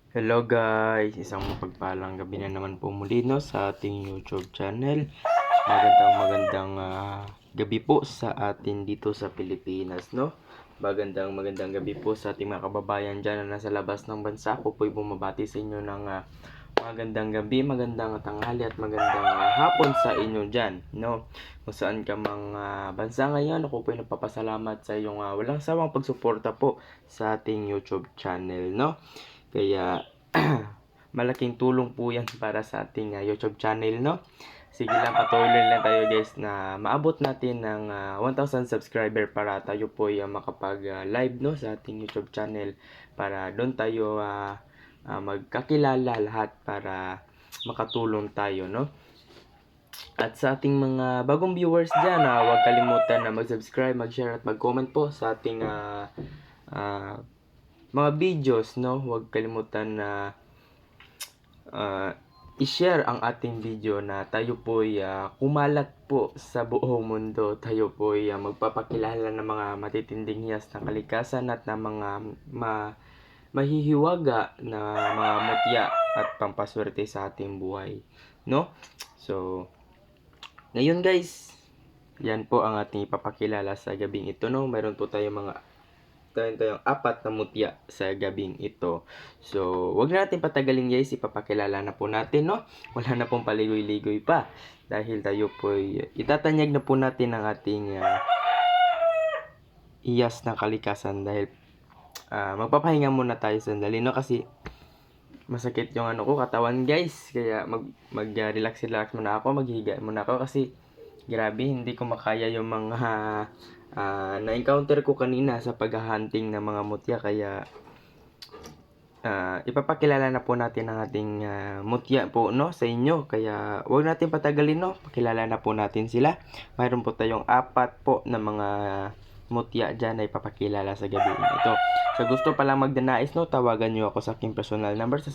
Hello guys, isang mapagpalang gabi na naman po muli no, sa ating YouTube channel. Magandang gabi po sa atin dito sa Pilipinas no. Magandang gabi po sa ating mga kababayan dyan na nasa labas ng bansa. Ako po'y bumabati sa inyo ng magandang gabi, magandang tanghali at magandang hapon sa inyo dyan no. Kung saan ka mang bansa ngayon, ako po'y nagpapasalamat sa iyong walang sawang pagsuporta po sa ating YouTube channel no. Kaya malaking tulong po yan para sa ating YouTube channel, no? Sige lang, patuloy lang tayo guys na maabot natin ng 1,000 subscriber para tayo po makapag-live no sa ating YouTube channel para doon tayo magkakilala lahat para makatulong tayo, no? At sa ating mga bagong viewers dyan, huwag kalimutan na mag-subscribe, mag-share at mag-comment po sa ating mga videos, no? Huwag kalimutan na i-share ang ating video na tayo po'y kumalat po sa buong mundo. Tayo po'y magpapakilala ng mga matitinding hiyas ng kalikasan at ng mga mahihiwaga na mga mutya at pampaswerte sa ating buhay, no? So, ngayon guys, yan po ang ating ipapakilala sa gabing ito, no? Mayroon po tayong apat na mutya sa gabing ito. So, wag na natin patagalin guys, ipapakilala na po natin, no? Wala na pong paligoy-ligoy pa. Dahil tayo po itatanyag na po natin ang ating iyas ng kalikasan. Dahil magpapahinga muna tayo sandali, no? Kasi masakit yung katawan guys. Kaya mag-relax muna ako, maghiga muna ako kasi grabe, hindi ko makaya yung mga na-encounter ko kanina sa paghahunting ng mga mutya. Kaya ipapakilala na po natin ang ating mutya po no sa inyo. Kaya huwag natin patagalin no, pakilala na po natin sila. Mayroon po tayong apat po na mga mutya dyan na ipapakilala sa gabi ito. Sa gusto palang magdanais no, tawagan nyo ako sa aking personal number sa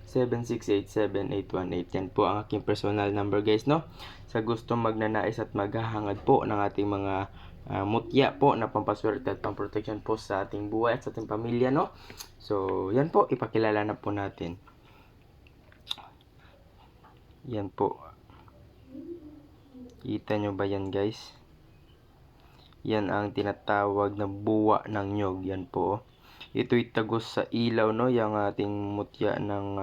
0994-768-7818. Yan po ang aking personal number guys no. Sa gusto magnanais at maghahangad po ng ating mga mutya po na pampaswerte at pamproteksyon po sa ating buhay at sa ating pamilya no. So yan po, ipakilala na po natin. Yan po, kita nyo ba yan guys? Yan ang tinatawag na buwa ng nyog. Yan po. Ito'y tagos sa ilaw no, yung ating mutya ng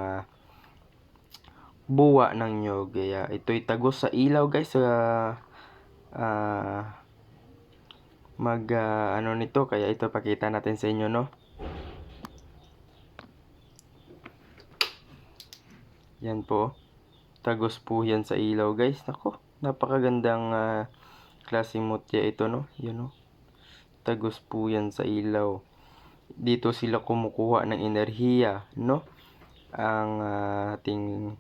buwa ng nyog. Kaya ito'y tagos sa ilaw guys. Nito, kaya ito pakita natin sa inyo no. Yan po. Tagos po yan sa ilaw guys. Nako, napakagandang klaseng mutya ito no. Yan no. Tagos po yan sa ilaw. Dito sila kumukuha ng enerhiya no. Ang ating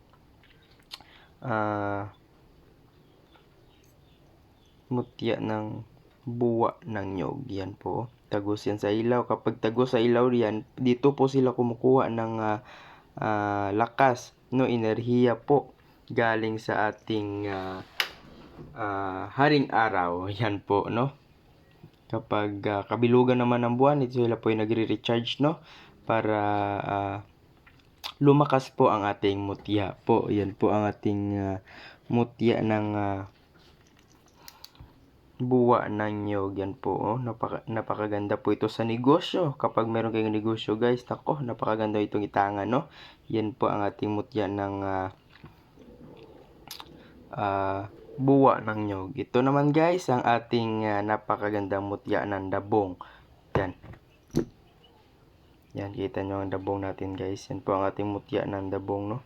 mutya ng buwa ng nyog. Yan po. Tagos yan sa ilaw. Kapag tagos sa ilaw yan, dito po sila kumukuha ng lakas no, enerhiya po galing sa ating haring araw. Yan po no. Kapag kabilugan naman ng buwan, ito sila po ay nagre-recharge no, para lumakas po ang ating mutya po. Yan po ang ating mutya ng buwa ng nyog. Yan po oh. Napakaganda po ito sa negosyo. Kapag meron kayong negosyo guys, nako, napakaganda itong itangan no. Yan po ang ating mutya ng buwa ng nyog. Ito naman guys ang ating napakagandang mutya ng dabong. Yan. Yan, kita nyo ang dabong natin guys. Yan po ang ating mutya ng dabong no.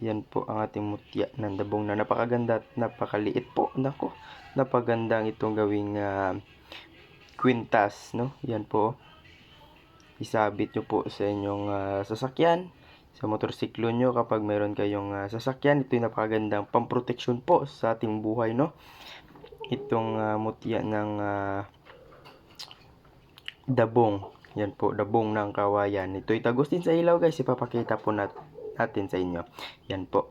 Yan po ang ating mutya ng dabong na napakaganda at napakaliit po. Nako, napagandang itong gawing kwintas no. Yan po. Isabit nyo po sa inyong sasakyan, sa motorsiklo nyo kapag meron kayong sasakyan. Ito yung napakagandang pamproteksyon po sa ating buhay no. Itong mutya ng dabong. Yan po, dabong ng kawayan. Ito'y tagos din sa ilaw guys. Ipapakita po natin sa inyo. Yan po.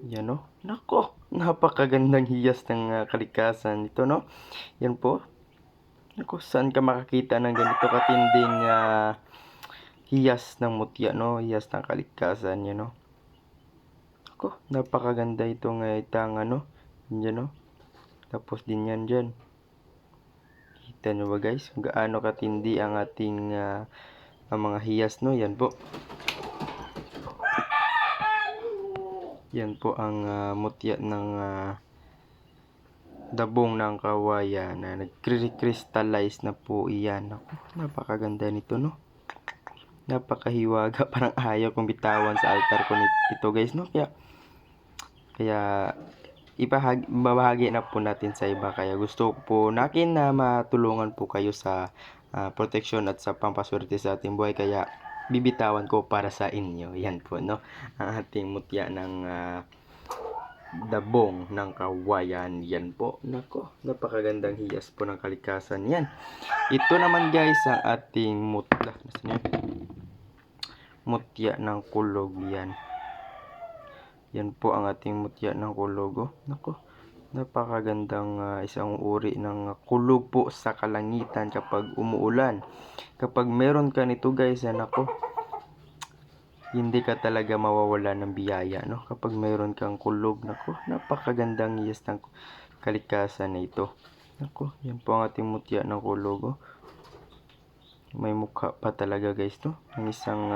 Yan o. Nako, napakagandang hiyas ng kalikasan nito, no? Yan po. Naku, saan ka makakita ng ganito katinding hiyas ng mutya, no? Hiyas ng kalikasan, no? Ako, napakaganda itong itang yan, no? Tapos din yan dyan. Kita nyo ba guys? Kung gaano katindi ang ating ang mga hiyas, no? Yan po. Yan po ang mutya ng dabong ng kawayan na nag-crystallize na po iyan. Ako, napakaganda nito, no? Napakahiwaga, parang ayaw kong bitawan sa altar ko nito guys, no? Kaya ibabahagi na po natin sa iba. Kaya gusto po natin na matulungan po kayo sa proteksyon at sa pampaswerte sa ating buhay. Kaya bibitawan ko para sa inyo. Yan po, no? Ang ating mutya ng dabong ng kawayan. Yan po. Nako, napakagandang hiyas po ng kalikasan yan. Ito naman guys ang ating mutya ng kulog. Yan po ang ating mutya ng kulog. Nako, napakagandang isang uri ng kulog po sa kalangitan kapag umuulan. Kapag meron ka nito guys, nako, hindi ka talaga mawawala ng biyaya, no? Kapag meron kang kulog, nako, napakagandang hiyas ng kalikasan na ito. Nako, yan po ang ating mutya ng kulog. May mukha pa talaga guys, no? Ang isang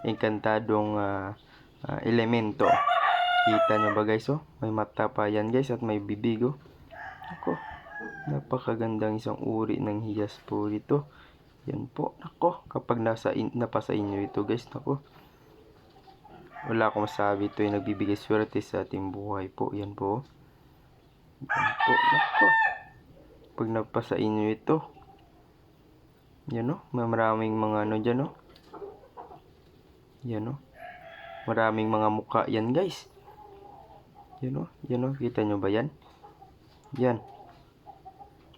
engkantadong elemento. Kita nyo ba guys, may mata pa yan guys at may bibig. Nako, napakagandang isang uri ng hiyas po dito. Yan po, nako, kapag napasa inyo ito guys, nako, wala akong masabi, ito ay nagbibigay swerte sa ating buhay po. Yan po. Yan po, nako, pag napasa inyo ito, yan may maraming mga dyan yan maraming mga mukha yan guys. Yan kita nyo ba yan? Yan.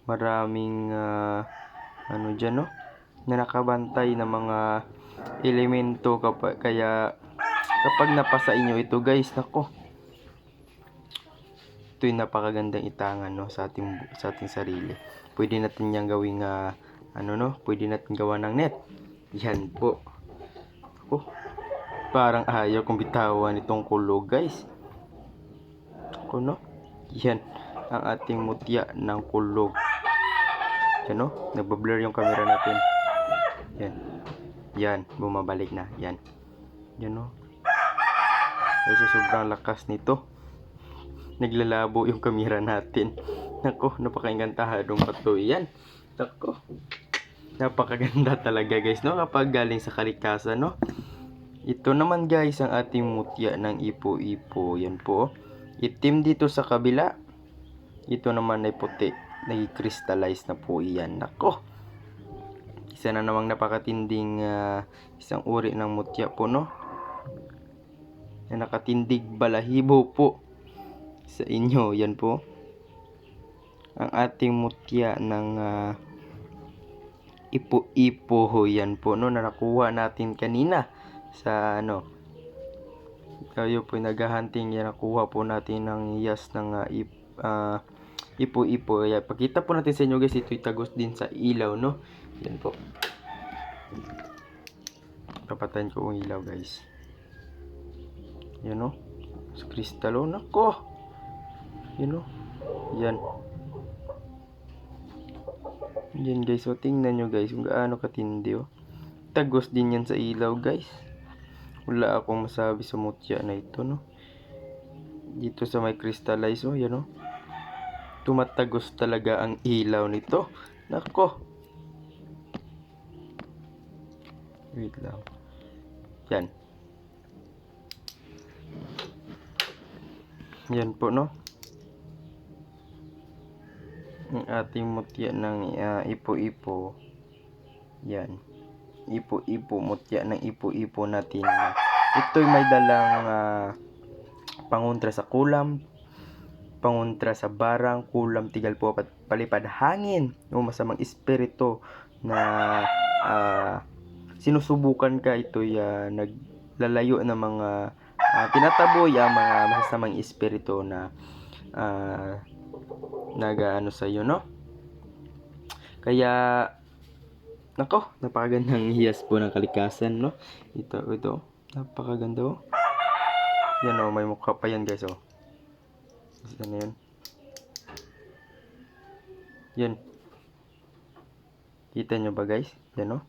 Maraming dyan na nakabantay na mga elemento kaya kapag napasa inyo ito guys, nako, ito'y napakagandang itangan sa ating sarili. Pwede natin yang gawing pwede natin gawa ng net. Yan po. Ako, parang ayaw kong bitawan itong kulog guys. Ako, no? Yan ang ating mutya ng kulog. Yan, nagbablur yung camera natin. Yan, bumabalik na. Yan, ay sa sobrang lakas nito, naglalabo yung camera natin. Nako, napaka-engkantadong pato yan. Nako, napakaganda talaga guys, no? Kapag galing sa kalikasan, no? Ito naman guys ang ating mutya ng ipo-ipo. Yan po. Itim dito sa kabila. Ito naman ay puti. Nag-crystallize na po iyan. Nako, isa na namang napakatinding isang uri ng mutya po, no? Na nakatindig balahibo po sa inyo. Yan po ang ating mutya ng ipo-ipo. Yan po, no, na nakuha natin kanina sa tayo po naghahunting. Yan, nakuha po natin ng hiyas ng ipo-ipo. Yan, pakita po natin sa inyo guys, ito'y tagos din sa ilaw, no? Yan po. Papatayin ko ang ilaw guys. Yan, no? Sa kristalo, nako. Yan, no? Yan. Yan guys, tingnan nyo guys kung gaano katindi, tagos din yan sa ilaw guys. Wala akong masabi sa mutya na ito, no? Dito sa may crystallize, yan, tumatagos talaga ang ilaw nito. Nako, wait lang. Yan. Yan po, no? Ang ating mutya ng ipo-ipo. Yan. Ipo-ipo, mutya ng ipo-ipo natin. Ito'y may dalang pangontra sa kulam, pangontra sa barang, kulam, tigal po, palipad, hangin, o masamang espiritu na sinusubukan ka. Ito'y naglalayo ng mga tinataboy ang mga masasamang espiritu na nag-ano sa'yo, no? Kaya, nako, napakagandang hiyas po ng kalikasan, no? Ito, napakaganda, oh. Yan, oh, may mukha pa yan, guys, oh. Saan na yun? Yan. Kita nyo ba, guys? Yan, oh.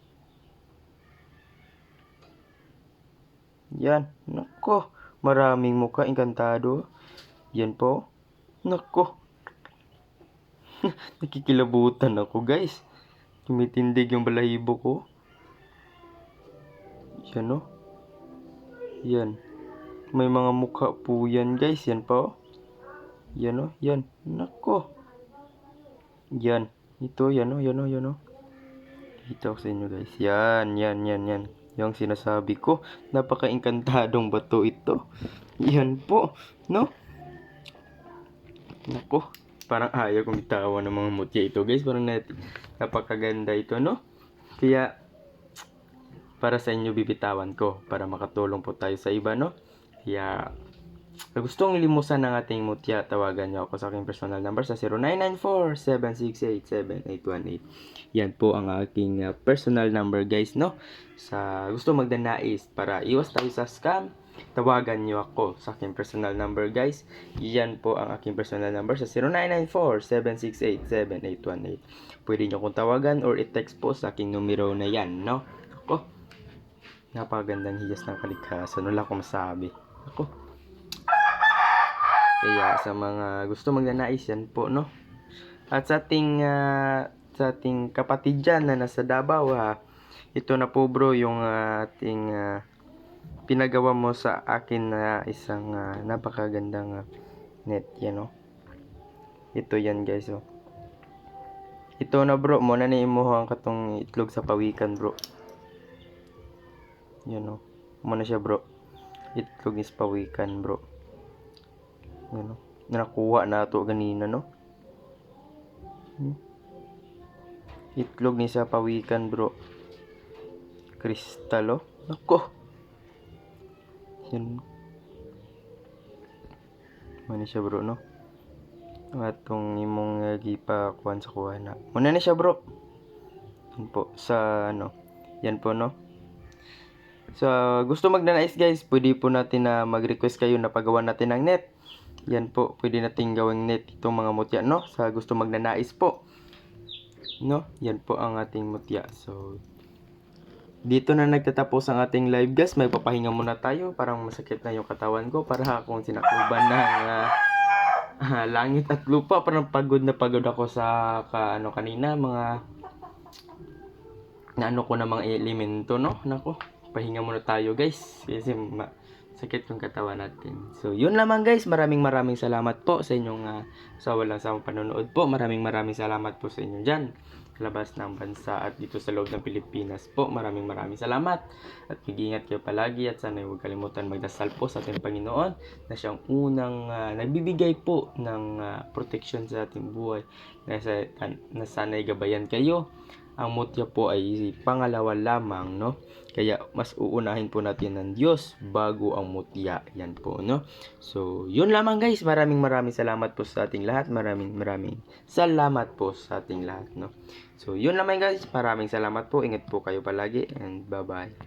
Yan, nako, maraming mukha, encantado. Yan po, nako. Nakikilabutan ako, guys. Tumitindig yung balahibo ko. Yan, oh. Yan. May mga mukha po yan, guys. Yan po. Yan, oh. Yan. Nako. Yan. Ito, yan, oh. Yan, oh. Yan, oh. Ito ako sa inyo, guys. Yan. Yung sinasabi ko. Napaka-engkantadong bato ito. Yan po. No? Nako. Parang ayaw kong bitawa ng mga mutya ito, guys. Parang napakaganda ito, no? Kaya, para sa inyo bibitawan ko. Para makatulong po tayo sa iba, no? Kaya, kung gustong limusan ng ating mutya, tawagan nyo ako sa aking personal number sa 0994-768-7818. Yan po ang aking personal number, guys, no? Sa gusto magdanais para iwas tayo sa scam, tawagan nyo ako sa aking personal number, guys. Yan po ang aking personal number sa 0994-768-7818. Pwede nyo kong tawagan or i-text po sa aking numero na yan, no? Ako, napakagandang hiyas ng kalikasan. Wala akong masabi. Ako. Kaya sa mga gusto magnanais, yan po, no? At sa ating kapatid dyan na nasa Davao, ito na po, bro, yung ating pinagawa mo sa akin na isang napakagandang net, yan, no? Ito yan, guys, oh. Ito na, bro, mo na imuhang katong itlog sa pawikan, bro. Yan, oh. Muna siya, bro. Itlog is pawikan, bro. Yan, oh. Nakuha na ito ganina, no? Itlog ni sa pawikan, bro. Kristal, oh. Nako. Yan. Muna siya, bro, no? Atong imong gipakuan sa kuha na. Muna na siya, bro. Yan po. Sa, ano. Yan po, no? So, gusto magnanais, guys, pwede po natin na mag-request kayo na pagawa natin ng net. Yan po, pwede natin gawing net itong mga mutya, no? Sa gusto magnanais po. No? Yan po ang ating mutya. So, dito na nagtatapos ang ating live, guys. May papahinga muna tayo. Parang masakit na yung katawan ko. Para akong sinakluban ng langit at lupa. Parang pagod na pagod ako sa kanina. Mga naano ko na mga elemento, no? Nako, pahinga muna tayo, guys. Kasi sakit yung katawan natin. So, yun lamang, guys. Maraming salamat po sa inyong sa walang samang panonood po. Maraming salamat po sa inyo dyan. Labas ng bansa at dito sa loob ng Pilipinas po. Maraming salamat. At mag-ingat kayo palagi at sana huwag kalimutan magdasal po sa ating Panginoon na siyang unang nagbibigay po ng protection sa ating buhay. Na sana'y gabayan kayo. Ang mutya po ay pangalawa lamang, no? Kaya mas uunahin po natin ng Diyos bago ang mutya. Yan po, no? So, yun lamang, guys. Maraming salamat po sa ating lahat. Maraming salamat po sa ating lahat, no? So, yun lamang, guys. Maraming salamat po. Ingat po kayo palagi and bye-bye.